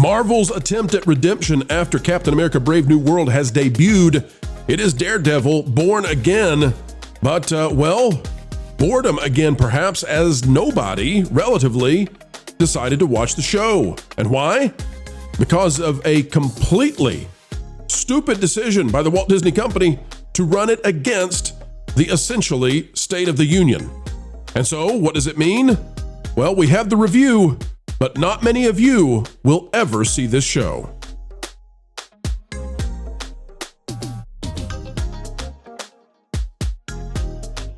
Marvel's attempt at redemption after Captain America Brave New World has debuted. It is Daredevil, born again, but, boredom again perhaps, as nobody, relatively, decided to watch the show. And why? Because of a completely stupid decision by the Walt Disney Company to run it against the essentially State of the Union. And so, what does it mean? Well, we have the review, but not many of you will ever see this show.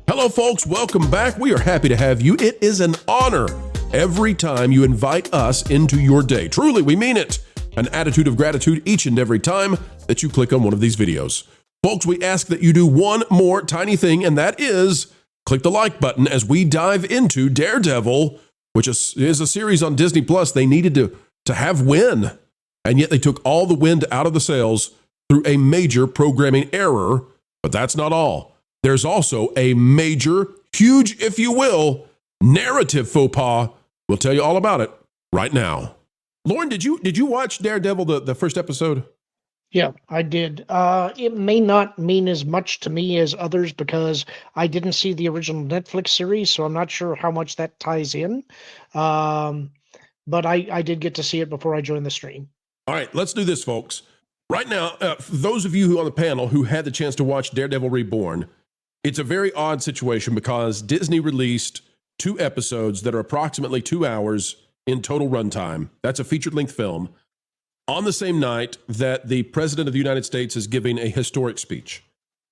Hello, folks. Welcome back. We are happy to have you. It is an honor every time you invite us into your day. Truly, we mean it. An attitude of gratitude each and every time that you click on one of these videos. Folks, we ask that you do one more tiny thing, and that is click the like button as we dive into Daredevil, which is a series on Disney Plus. They needed to have win, and yet they took all the wind out of the sails through a major programming error. But that's not all. There's also a major, huge, if you will, narrative faux pas. We'll tell you all about it right now. Lauren, did you watch Daredevil, the first episode? Yeah, I did. It may not mean as much to me as others because I didn't see the original Netflix series, so I'm not sure how much that ties in. But I did get to see it before I joined the stream. All right, let's do this, folks. Right now, for those of you who on the panel who had the chance to watch Daredevil Reborn, it's a very odd situation because Disney released 2 episodes that are approximately 2 hours in total runtime. That's a featured-length film. On the same night that the President of the United States is giving a historic speech.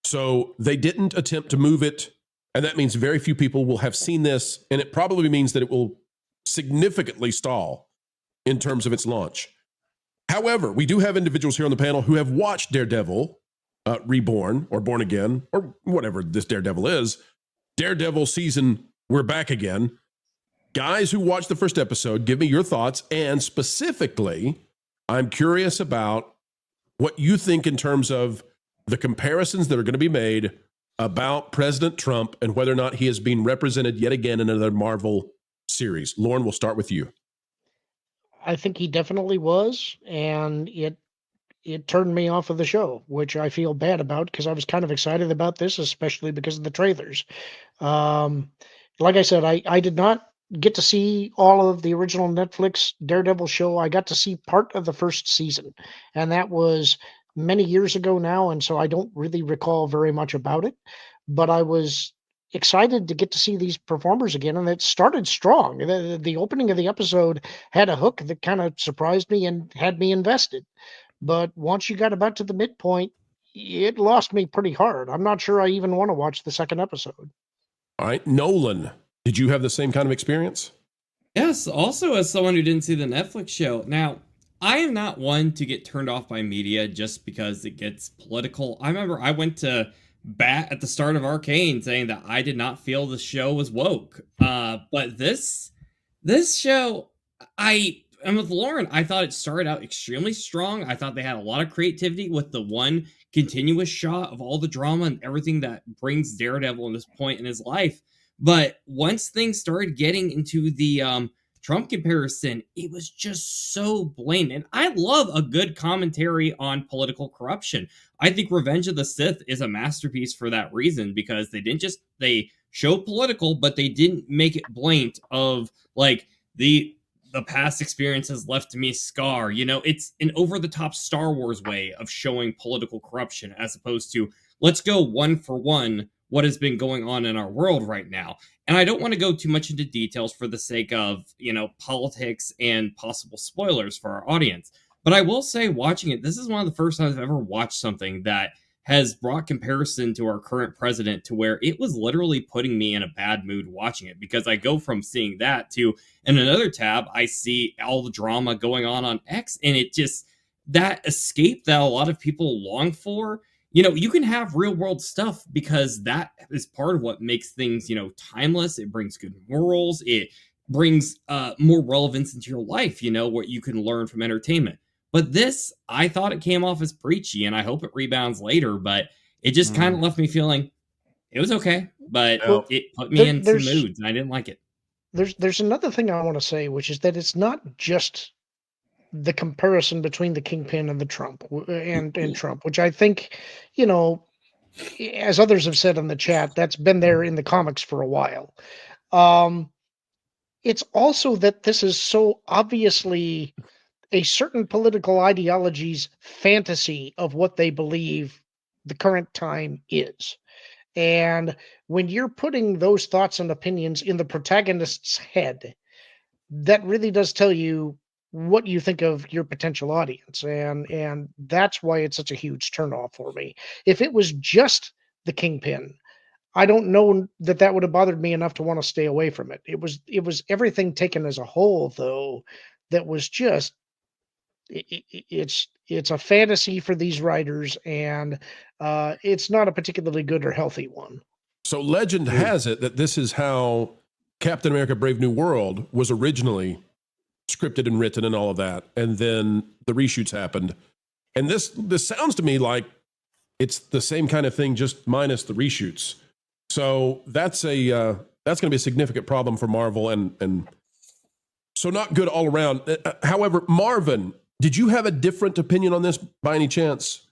So they didn't attempt to move it, and that means very few people will have seen this, and it probably means that it will significantly stall in terms of its launch. However, we do have individuals here on the panel who have watched Daredevil Reborn, or Born Again, or whatever this Daredevil is. Daredevil season, we're back again. Guys who watched the first episode, give me your thoughts, and specifically, I'm curious about what you think in terms of the comparisons that are going to be made about President Trump and whether or not he is being represented yet again in another Marvel series. Lauren, we'll start with you. I think he definitely was, and it turned me off of the show, which I feel bad about because I was kind of excited about this, especially because of the trailers. Like I said, I did not get to see all of the original Netflix Daredevil show. I got to see part of the first season, and that was many years ago now, and so I don't really recall very much about it, but I was excited to get to see these performers again, and it started strong. The opening of the episode had a hook that kind of surprised me and had me invested, but once you got about to the midpoint, it lost me pretty hard. I'm not sure I even want to watch the second episode. All right, Nolan, did you have the same kind of experience? Yes, also as someone who didn't see the Netflix show. Now, I am not one to get turned off by media just because it gets political. I remember I went to bat at the start of Arcane saying that I did not feel the show was woke. But this show, and with Lauren, I thought it started out extremely strong. I thought they had a lot of creativity with the one continuous shot of all the drama and everything that brings Daredevil in this point in his life. But once things started getting into the Trump comparison, it was just so blatant. And I love a good commentary on political corruption. I think Revenge of the Sith is a masterpiece for that reason, because they showed political, but they didn't make it blatant of like the past experience has left me scar. You know, it's an over-the-top Star Wars way of showing political corruption as opposed to let's go one for one what has been going on in our world right now. And I don't want to go too much into details for the sake of, politics and possible spoilers for our audience. But I will say, watching it, this is one of the first times I've ever watched something that has brought comparison to our current president to where it was literally putting me in a bad mood watching it, because I go from seeing that to, in another tab, I see all the drama going on X, and it just, that escape that a lot of people long for. You can have real world stuff because that is part of what makes things, timeless. It brings good morals. It brings more relevance into your life, what you can learn from entertainment. But this, I thought it came off as preachy, and I hope it rebounds later, but it just kind of left me feeling it was okay, but it put me in some moods, and I didn't like it. There's another thing I want to say, which is that it's not just the comparison between the Kingpin and the Trump and Trump, which I think, you know, as others have said in the chat, that's been there in the comics for a while. It's also that this is so obviously a certain political ideology's fantasy of what they believe the current time is. And when you're putting those thoughts and opinions in the protagonist's head, that really does tell you what you think of your potential audience. And that's why it's such a huge turnoff for me. If it was just the Kingpin, I don't know that that would have bothered me enough to want to stay away from it. It was everything taken as a whole, though, that was just it's a fantasy for these writers, and it's not a particularly good or healthy one. So legend has it that this is how Captain America Brave New World was originally scripted and written and all of that. And then the reshoots happened. And this sounds to me like it's the same kind of thing, just minus the reshoots. So that's going to be a significant problem for Marvel, and so not good all around. However, Marvin, did you have a different opinion on this by any chance?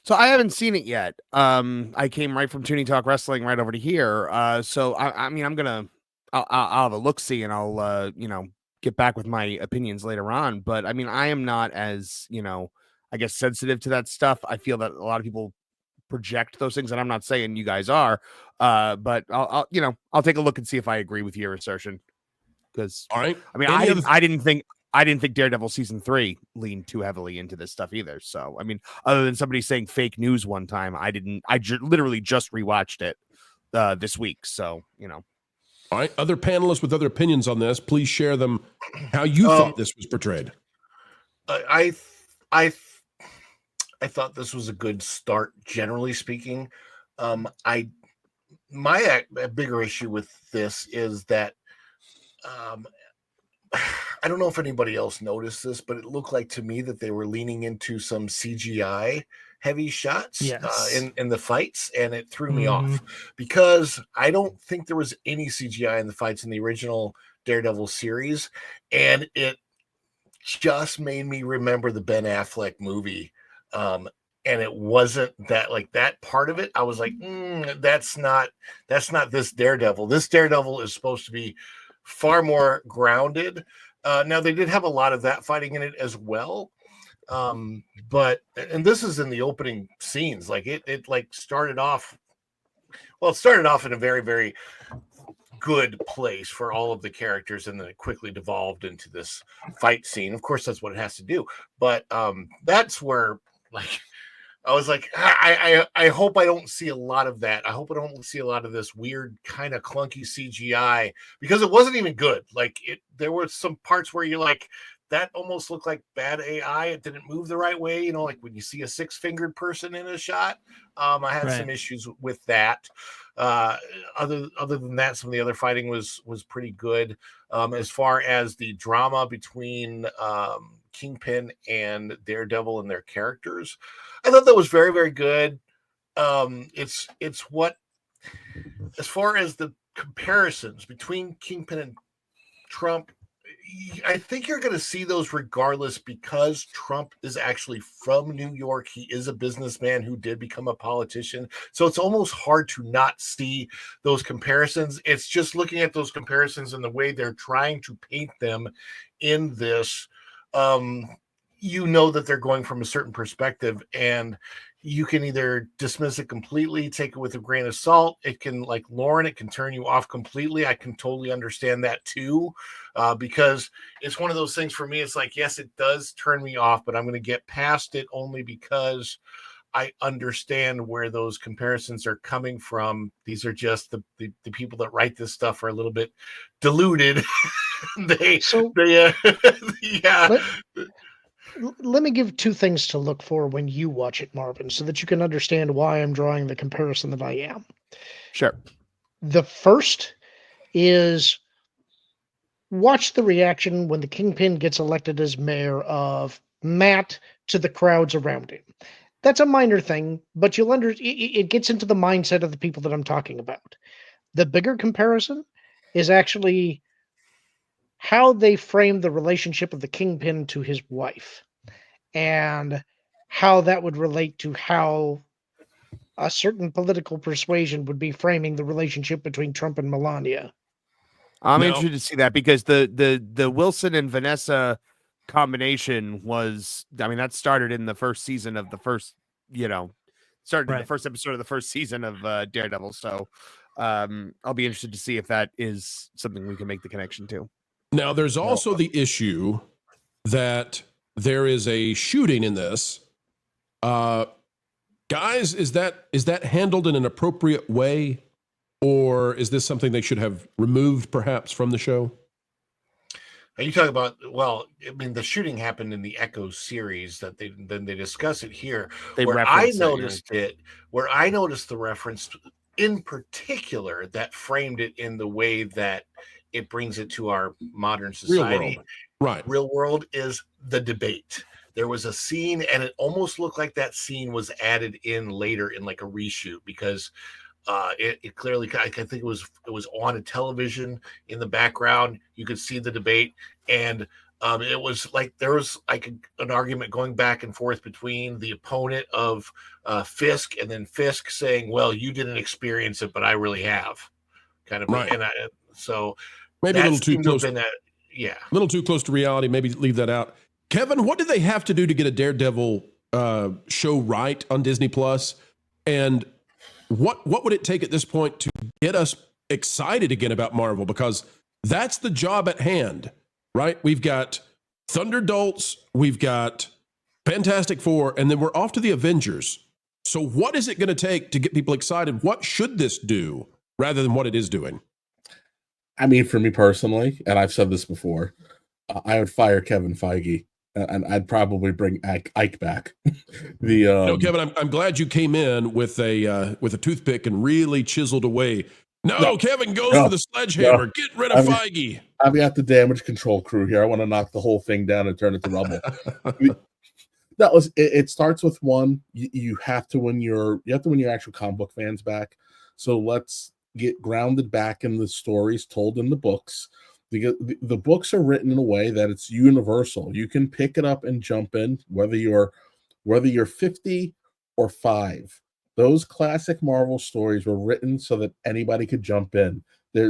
So I haven't seen it yet. I came right from Toonie Talk Wrestling right over to here. So I mean, I'll have a look see, and I'll get back with my opinions later on. But I mean, I am not as I guess sensitive to that stuff. I feel that a lot of people project those things, and I'm not saying you guys are. But I'll take a look and see if I agree with your assertion. Because all right, I mean, I didn't think Daredevil season 3 leaned too heavily into this stuff either. So, I mean, other than somebody saying fake news one time, I literally just rewatched it this week. So, All right. Other panelists with other opinions on this, please share them how you thought this was portrayed. I thought this was a good start, generally speaking. My bigger issue with this is that I don't know if anybody else noticed this, but it looked like to me that they were leaning into some CGI heavy shots in the fights, and it threw me off because I don't think there was any CGI in the fights in the original Daredevil series, and it just made me remember the Ben Affleck movie. And it wasn't that, like, that part of it. I was like, that's not this Daredevil. This Daredevil is supposed to be far more grounded. Now they did have a lot of that fighting in it as well. But this is in the opening scenes. Like it like started off in a very, very good place for all of the characters, and then it quickly devolved into this fight scene. Of course, that's what it has to do. But that's where, like, I was like, I hope I don't see a lot of that. I hope I don't see a lot of this weird kind of clunky CGI, because it wasn't even good. Like there were some parts where you're like, that almost looked like bad AI. It didn't move the right way. Like when you see a 6-fingered person in a shot. I had some issues with that. Other than that, some of the other fighting was pretty good. As far as the drama between Kingpin and Daredevil and their characters, I thought that was very, very good. It's what, as far as the comparisons between Kingpin and Trump, I think you're going to see those regardless, because Trump is actually from New York. He is a businessman who did become a politician. So it's almost hard to not see those comparisons. It's just looking at those comparisons and the way they're trying to paint them in this. That they're going from a certain perspective, and you can either dismiss it completely, take it with a grain of salt. It can, like Lauren, it can turn you off completely. I can totally understand that too, because it's one of those things for me. It's like, yes, it does turn me off, but I'm going to get past it only because I understand where those comparisons are coming from. These are just the people that write this stuff are a little bit deluded. Let me give two things to look for when you watch it, Marvin, so that you can understand why I'm drawing the comparison that I am. Sure. The first is watch the reaction when the Kingpin gets elected as mayor of Matt to the crowds around him. That's a minor thing, but it gets into the mindset of the people that I'm talking about. The bigger comparison is actually how they framed the relationship of the Kingpin to his wife, and how that would relate to how a certain political persuasion would be framing the relationship between Trump and Melania. I'm Now- interested to see that, because the Wilson and Vanessa combination was, I mean, that started in the first season of the first, started in the first episode of the first season of Daredevil. So I'll be interested to see if that is something we can make the connection to. Now, there's also the issue that there is a shooting in this. Guys, is that handled in an appropriate way, or is this something they should have removed perhaps from the show? Are you talking about? Well, I mean, the shooting happened in the Echo series that they discuss it here. Where I noticed the reference in particular that framed it in the way that it brings it to our modern society. Real world is the debate. There was a scene, and it almost looked like that scene was added in later in like a reshoot, because it clearly, I think it was on a television in the background. You could see the debate, and it was like there was like an argument going back and forth between the opponent of Fisk, and then Fisk saying, "Well, you didn't experience it, but I really have," kind of. Right. And so maybe a little too close. A little too close to reality. Maybe leave that out. Kevin, what do they have to do to get a Daredevil show right on Disney Plus? And what would it take at this point to get us excited again about Marvel? Because that's the job at hand, right? We've got Thunderdolts, we've got Fantastic Four, and then we're off to the Avengers. So what is it going to take to get people excited? What should this do rather than what it is doing? I mean, for me personally, and I've said this before, I would fire Kevin Feige, and I'd probably bring Ike back. Kevin, I'm glad you came in with a toothpick and really chiseled away. No, Kevin goes for the sledgehammer. Get rid of Feige. I've got the damage control crew here. I want to knock the whole thing down and turn it to rubble. It starts with one. You have to win your actual comic book fans back. So let's get grounded back in the stories told in the books. The books are written in a way that it's universal. You can pick it up and jump in, whether you're 50 or 5. Those classic Marvel stories were written so that anybody could jump in.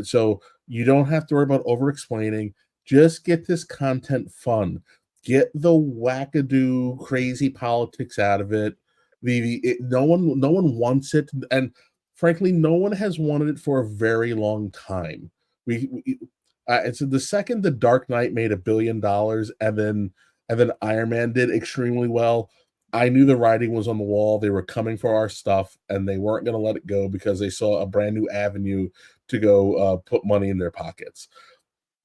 So you don't have to worry about over-explaining. Just get this content fun. Get the wackadoo, crazy politics out of it. No one wants it, and frankly, no one has wanted it for a very long time. It's the second The Dark Knight made $1 billion, and then Iron Man did extremely well. I knew the writing was on the wall. They were coming for our stuff, and they weren't going to let it go because they saw a brand new avenue to go put money in their pockets.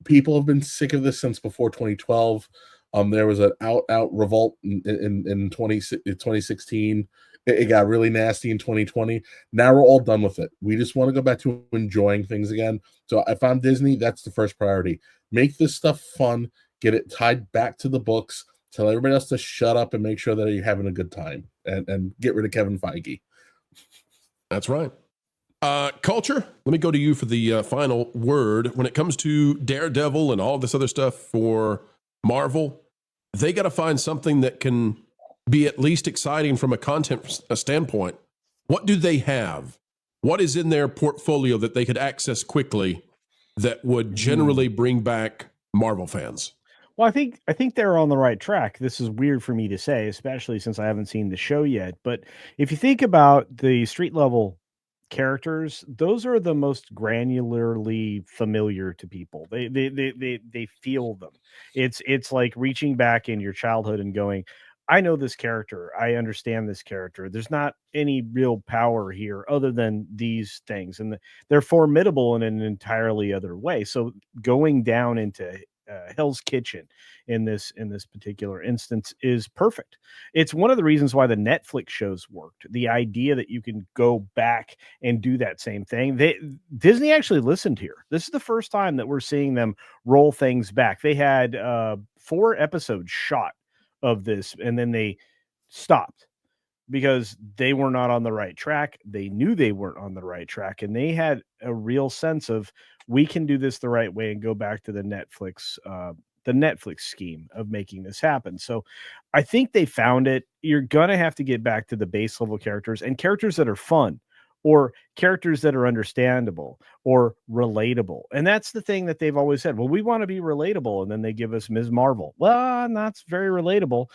People have been sick of this since before 2012. There was an out revolt in 2016. It got really nasty in 2020. Now we're all done with it. We just want to go back to enjoying things again. So if I'm Disney, that's the first priority. Make this stuff fun. Get it tied back to the books. Tell everybody else to shut up and make sure that you're having a good time. And get rid of Kevin Feige. That's right. Culture, let me go to you for the final word. When it comes to Daredevil and all this other stuff for Marvel, they got to find something that can be at least exciting from a content standpoint. What do they have? What is in their portfolio that they could access quickly that would generally bring back Marvel fans? Well, I think they're on the right track. This is weird for me to say, especially since I haven't seen the show yet. But if you think about the street level characters, those are the most granularly familiar to people. They feel them. It's like reaching back in your childhood and going, I know this character. I understand this character. There's not any real power here other than these things. And they're formidable in an entirely other way. So going down into Hell's Kitchen in this particular instance is perfect. It's one of the reasons why the Netflix shows worked. The idea that you can go back and do that same thing. Disney actually listened here. This is the first time that we're seeing them roll things back. They had 4 episodes shot of this, and then they stopped. because they were not on the right track. They knew they weren't on the right track, and they had a real sense of, we can do this the right way and go back to the Netflix scheme of making this happen. So I think they found it. You're going to have to get back to the base level characters, and characters that are fun, or characters that are understandable or relatable. And that's the thing that they've always said. Well, we want to be relatable. And then they give us Ms. Marvel. Well, that's very relatable,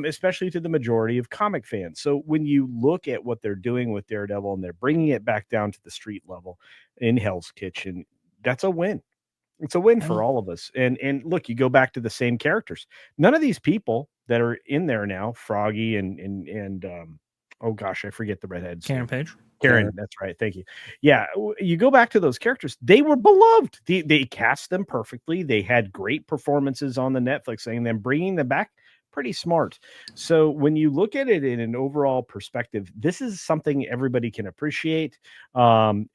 especially to the majority of comic fans. So when you look at what they're doing with Daredevil, and they're bringing it back down to the street level in Hell's Kitchen, that's a win. It's a win for all of us. And look, you go back to the same characters. None of these people that are in there now, Froggy and oh gosh, I forget the redheads. Karen, that's right. Thank you. Yeah, you go back to those characters. They were beloved. They cast them perfectly. They had great performances on the Netflix thing, and then bringing them back, pretty smart. So when you look at it in an overall perspective, this is something everybody can appreciate, and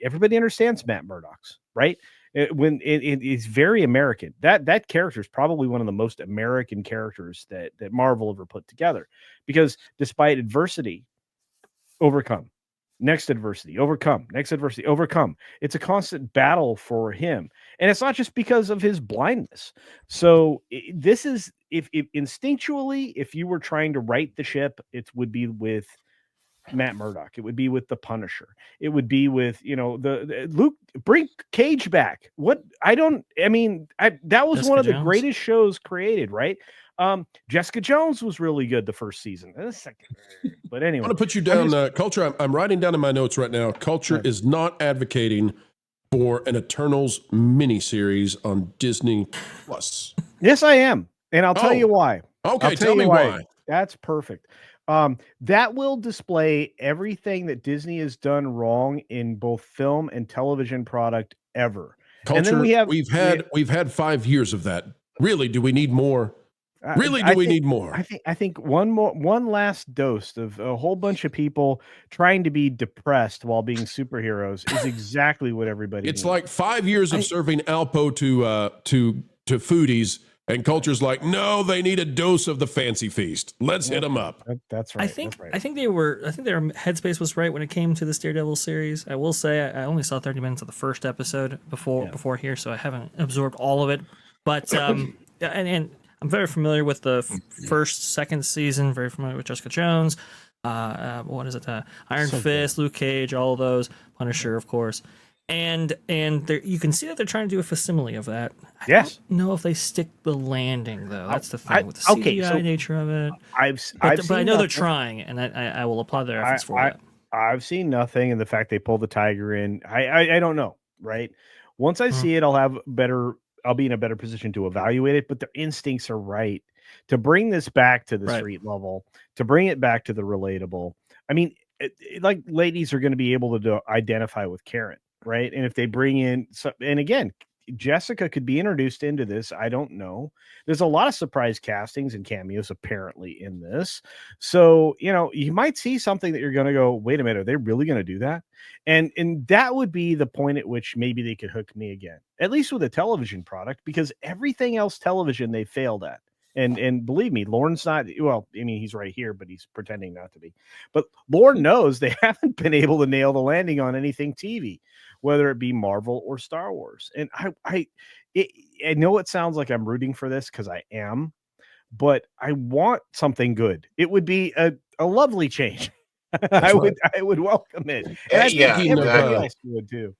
everybody understands Matt Murdock's, right? It's very American. That character is probably one of the most American characters that Marvel ever put together, because despite adversity, overcome. Next adversity, overcome. Next adversity, overcome. It's a constant battle for him. And it's not just because of his blindness. So this is, if instinctually, if you were trying to right the ship, it would be with Matt Murdock. It would be with the Punisher. It would be with, the Luke, bring Cage back. That was Jessica one of the Jones. greatest shows created, right? Jessica Jones was really good the first season. The second, but anyway, I want to put you down, Culture. I'm writing down in my notes right now. Culture is not advocating for an Eternals miniseries on Disney Plus. Yes, I am, and I'll tell you why. Okay, tell me why. That's perfect. That will display everything that Disney has done wrong in both film and television product ever. Culture, and then we've had 5 years of that. Really, do we need more? Really, we need more? I think one last dose of a whole bunch of people trying to be depressed while being superheroes is exactly what everybody It's needs. like 5 years of serving Alpo to foodies, and Culture's like, no, they need a dose of the fancy feast. Let's hit them up. That's right. I think their headspace was right when it came to this Daredevil series. I will say I only saw 30 minutes of the first episode before here, so I haven't absorbed all of it. But and I'm very familiar with the second season. Very familiar with Jessica Jones. What is it? Iron Fist, Luke Cage, all of those. Punisher, of course. And you can see that they're trying to do a facsimile of that. I don't know if they stick the landing though. That's the thing with the CGI nature of it. But I know they're trying, and I will applaud their efforts for that. I've seen nothing, and the fact they pulled the tiger in, I don't know. Right? Once I see it, I'll be in a better position to evaluate it. But their instincts are right to bring this back to the street level, to bring it back to the relatable. I mean, like ladies are going to be able to identify with Karen. Right. And if they bring in, and again, Jessica could be introduced into this. I don't know. There's a lot of surprise castings and cameos apparently in this. So, you might see something that you're going to go, wait a minute, are they really going to do that? And that would be the point at which maybe they could hook me again, at least with a television product, because everything else television they failed at. And believe me, Lorne's not, he's right here, but he's pretending not to be. But Lorne knows they haven't been able to nail the landing on anything TV, whether it be Marvel or Star Wars. And I know it sounds like I'm rooting for this, because I am, but I want something good. It would be a lovely change. I would welcome it. And I think everybody else would too.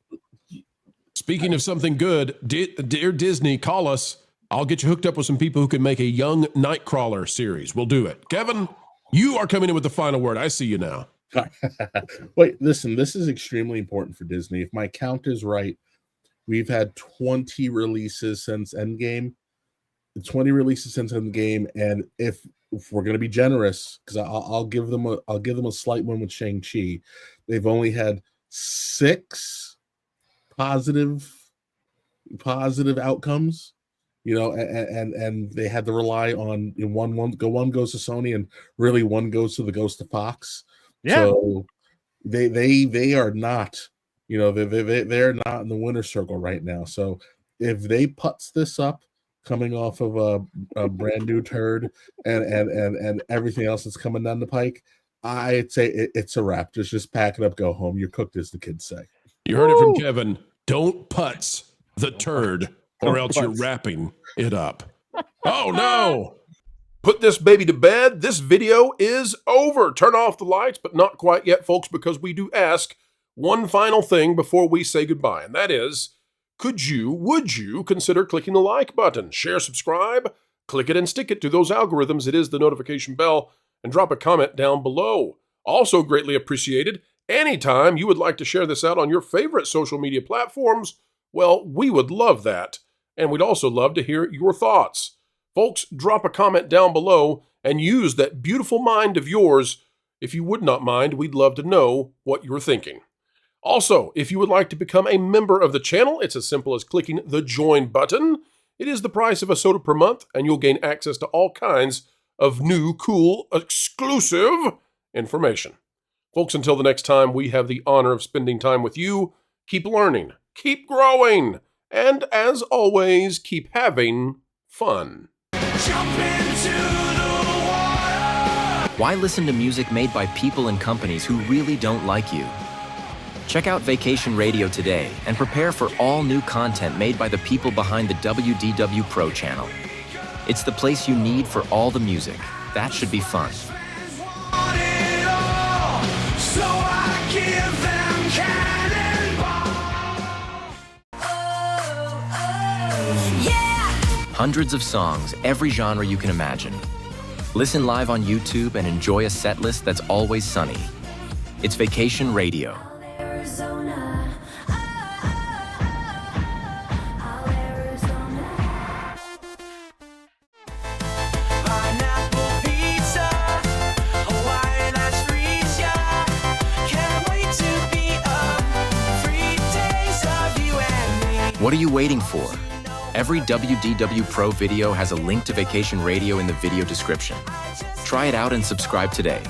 Speaking of something good, dear Disney, call us. I'll get you hooked up with some people who can make a young Nightcrawler series. We'll do it. Kevin, you are coming in with the final word. I see you now. Wait, listen, this is extremely important for Disney. If my count is right, we've had 20 releases since Endgame. And if we're going to be generous, because I'll give them a slight one with Shang-Chi, they've only had 6 positive outcomes. And they had to rely on one goes to Sony, and really one goes to the Ghost of Fox. Yeah. So they are not, they're not in the winner's circle right now. So if they putz this up, coming off of a brand new turd and everything else that's coming down the pike, I'd say it's a wrap. Just pack it up, go home. You're cooked, as the kids say. You heard it from Kevin. Don't putz the turd, or else you're putz. wrapping it up. Oh, no. Put this baby to bed. This video is over. Turn off the lights, but not quite yet, folks, because we do ask one final thing before we say goodbye, and that is, would you consider clicking the like button? Share, subscribe, click it and stick it to those algorithms. It is the notification bell, and drop a comment down below. Also greatly appreciated, anytime you would like to share this out on your favorite social media platforms, well, we would love that. And we'd also love to hear your thoughts. Folks, drop a comment down below and use that beautiful mind of yours. If you would not mind, we'd love to know what you're thinking. Also, if you would like to become a member of the channel, it's as simple as clicking the join button. It is the price of a soda per month, and you'll gain access to all kinds of new, cool, exclusive information. Folks, until the next time we have the honor of spending time with you, keep learning, keep growing, and as always, keep having fun. Why listen to music made by people and companies who really don't like you? Check out Vacation Radio today and prepare for all new content made by the people behind the WDW Pro Channel. It's the place you need for all the music. That should be fun. Hundreds of songs, every genre you can imagine. Listen live on YouTube and enjoy a set list that's always sunny. It's Vacation Radio. What are you waiting for? Every WDW Pro video has a link to Vacation Radio in the video description. Try it out and subscribe today.